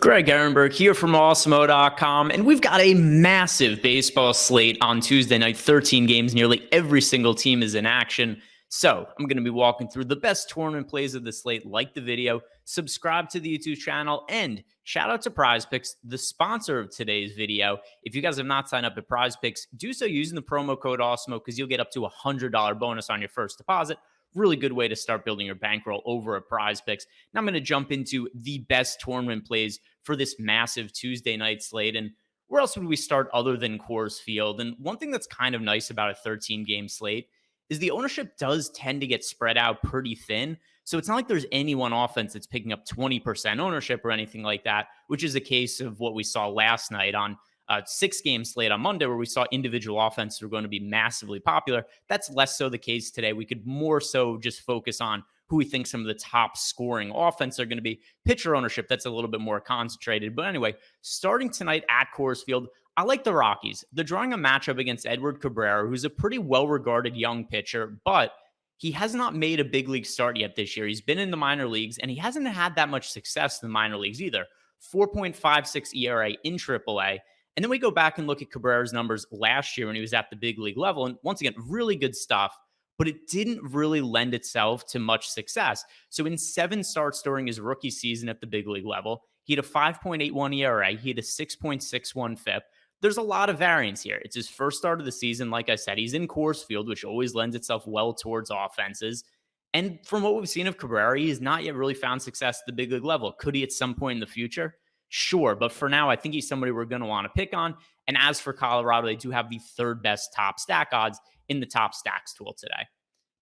Greg Ehrenberg here from Awesemo.com, and we've got a massive baseball slate on Tuesday night. 13 games, nearly every single team is in action. So I'm going to be walking through the best tournament plays of the slate. Like the video, subscribe to the YouTube channel, and shout out to Prize Picks, the sponsor of today's video. If you guys have not signed up at Prize Picks, do so using the promo code Awesemo because you'll get up to a $100 bonus on your first deposit. Really good way to start building your bankroll over at Prize Picks. Now I'm going to jump into the best tournament plays for this massive Tuesday night slate. And where else would we start other than Coors Field? And one thing that's kind of nice about a 13-game slate is the ownership does tend to get spread out pretty thin. So it's not like there's any one offense that's picking up 20% ownership or anything like that, which is a case of what we saw last night on a 6-game slate on Monday, where we saw individual offenses were going to be massively popular. That's less so the case today. We could more so just focus on who we think some of the top scoring offense are going to be. Pitcher ownership, that's a little bit more concentrated. But anyway, starting tonight at Coors Field, I like the Rockies. They're drawing a matchup against Edward Cabrera, who's a pretty well-regarded young pitcher, but he has not made a big league start yet this year. He's been in the minor leagues, and he hasn't had that much success in the minor leagues either. 4.56 ERA in AAA. And then we go back and look at Cabrera's numbers last year when he was at the big league level. And once again, really good stuff, but it didn't really lend itself to much success. So in 7 starts during his rookie season at the big league level, he had a 5.81 ERA. He had a 6.61 FIP. There's a lot of variance here. It's his first start of the season. Like I said, he's in Coors Field, which always lends itself well towards offenses. And from what we've seen of Cabrera, he has not yet really found success at the big league level. Could he at some point in the future? Sure, but for now, I think he's somebody we're going to want to pick on. And as for Colorado, they do have the 3rd best top stack odds in the top stacks tool today.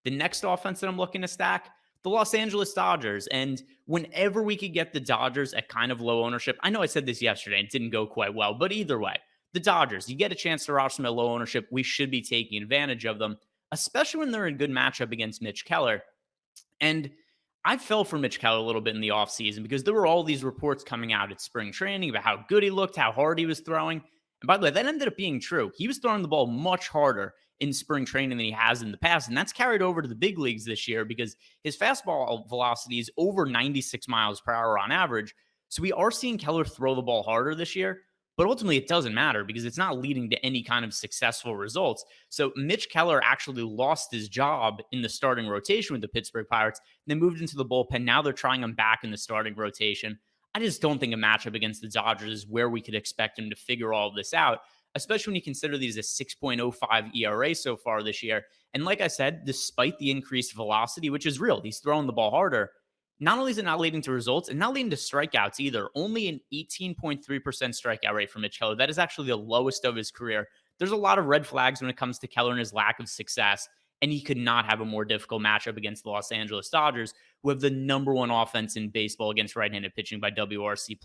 The next offense that I'm looking to stack, the Los Angeles Dodgers. And whenever we could get the Dodgers at kind of low ownership, I know I said this yesterday, it didn't go quite well, but either way, the Dodgers, you get a chance to watch them at low ownership, we should be taking advantage of them, especially when they're in good matchup against Mitch Keller. And I fell for Mitch Keller a little bit in the offseason because there were all these reports coming out at spring training about how good he looked, how hard he was throwing. And by the way, that ended up being true. He was throwing the ball much harder in spring training than he has in the past. And that's carried over to the big leagues this year because his fastball velocity is over 96 miles per hour on average. So we are seeing Keller throw the ball harder this year. But ultimately, it doesn't matter because it's not leading to any kind of successful results. So Mitch Keller actually lost his job in the starting rotation with the Pittsburgh Pirates. They moved into the bullpen. Now they're trying him back in the starting rotation. I just don't think a matchup against the Dodgers is where we could expect him to figure all of this out, especially when you consider these a 6.05 ERA so far this year. And like I said, despite the increased velocity, which is real, he's throwing the ball harder. Not only is it not leading to results and not leading to strikeouts either, only an 18.3% strikeout rate for Mitch Keller. That is actually the lowest of his career. There's a lot of red flags when it comes to Keller and his lack of success, and he could not have a more difficult matchup against the Los Angeles Dodgers, who have the #1 offense in baseball against right-handed pitching by WRC+.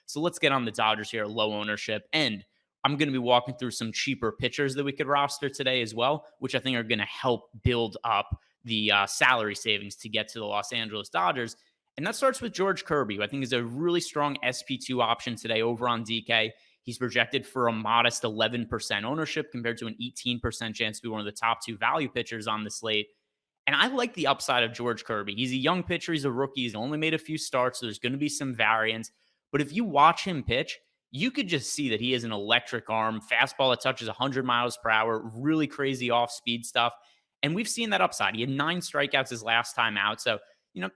So let's get on the Dodgers here, low ownership, and I'm going to be walking through some cheaper pitchers that we could roster today as well, which I think are going to help build up the salary savings to get to the Los Angeles Dodgers. And that starts with George Kirby, who I think is a really strong SP2 option today over on DK. He's projected for a modest 11% ownership compared to an 18% chance to be one of the top 2 value pitchers on the slate. And I like the upside of George Kirby. He's a young pitcher. He's a rookie. He's only made a few starts, so there's going to be some variance. But if you watch him pitch, you could just see that he has an electric arm, fastball that touches 100 miles per hour, really crazy off-speed stuff. And we've seen that upside. He had 9 strikeouts his last time out. So,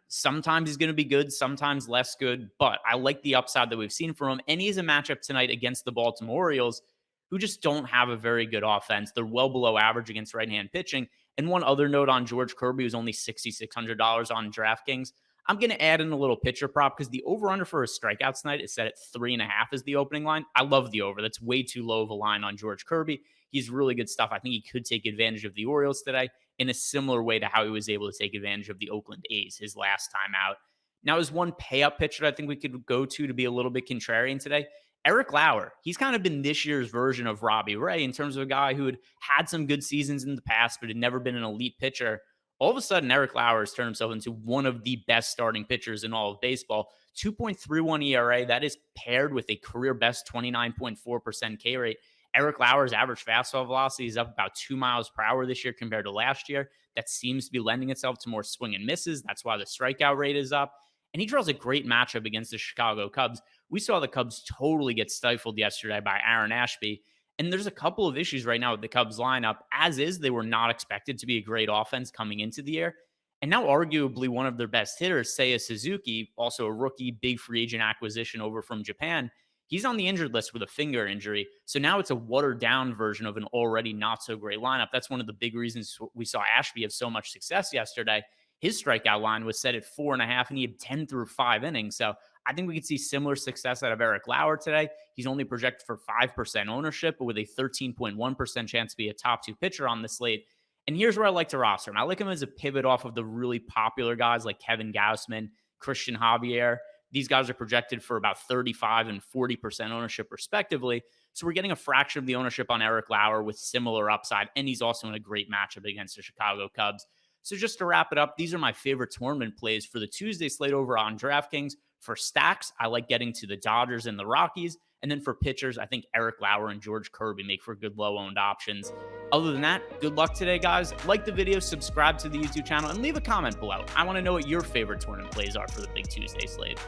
sometimes he's going to be good, sometimes less good. But I like the upside that we've seen from him. And he's a matchup tonight against the Baltimore Orioles, who just don't have a very good offense. They're well below average against right-hand pitching. And one other note on George Kirby, who's only $6,600 on DraftKings. I'm going to add in a little pitcher prop because the over-under for his strikeouts tonight is set at 3.5 as the opening line. I love the over. That's way too low of a line on George Kirby. He's really good stuff. I think he could take advantage of the Orioles today in a similar way to how he was able to take advantage of the Oakland A's his last time out. Now, as one pay-up pitcher I think we could go to be a little bit contrarian today, Eric Lauer. He's kind of been this year's version of Robbie Ray in terms of a guy who had some good seasons in the past but had never been an elite pitcher. All of a sudden, Eric Lauer has turned himself into one of the best starting pitchers in all of baseball. 2.31 ERA. That is paired with a career-best 29.4% K rate. Eric Lauer's average fastball velocity is up about 2 miles per hour this year compared to last year. That seems to be lending itself to more swing and misses. That's why the strikeout rate is up. And he draws a great matchup against the Chicago Cubs, we saw the Cubs totally get stifled yesterday by Aaron Ashby. And there's a couple of issues right now with the Cubs lineup. As is, they were not expected to be a great offense coming into the year. And now, arguably, one of their best hitters, Seiya Suzuki, also a rookie, big free agent acquisition over from Japan, he's on the injured list with a finger injury. So now it's a watered down version of an already not so great lineup. That's one of the big reasons we saw Ashby have so much success yesterday. His strikeout line was set at 4.5, and he had 10 through 5 innings. So I think we could see similar success out of Eric Lauer today. He's only projected for 5% ownership, but with a 13.1% chance to be a top 2 pitcher on the slate. And here's where I like to roster him. I like him as a pivot off of the really popular guys like Kevin Gausman, Christian Javier. These guys are projected for about 35 and 40% ownership respectively. So we're getting a fraction of the ownership on Eric Lauer with similar upside. And he's also in a great matchup against the Chicago Cubs. So just to wrap it up, these are my favorite tournament plays for the Tuesday slate over on DraftKings. For stacks, I like getting to the Dodgers and the Rockies. And then for pitchers, I think Eric Lauer and George Kirby make for good low-owned options. Other than that, good luck today, guys. Like the video, subscribe to the YouTube channel, and leave a comment below. I want to know what your favorite tournament plays are for the big Tuesday slate.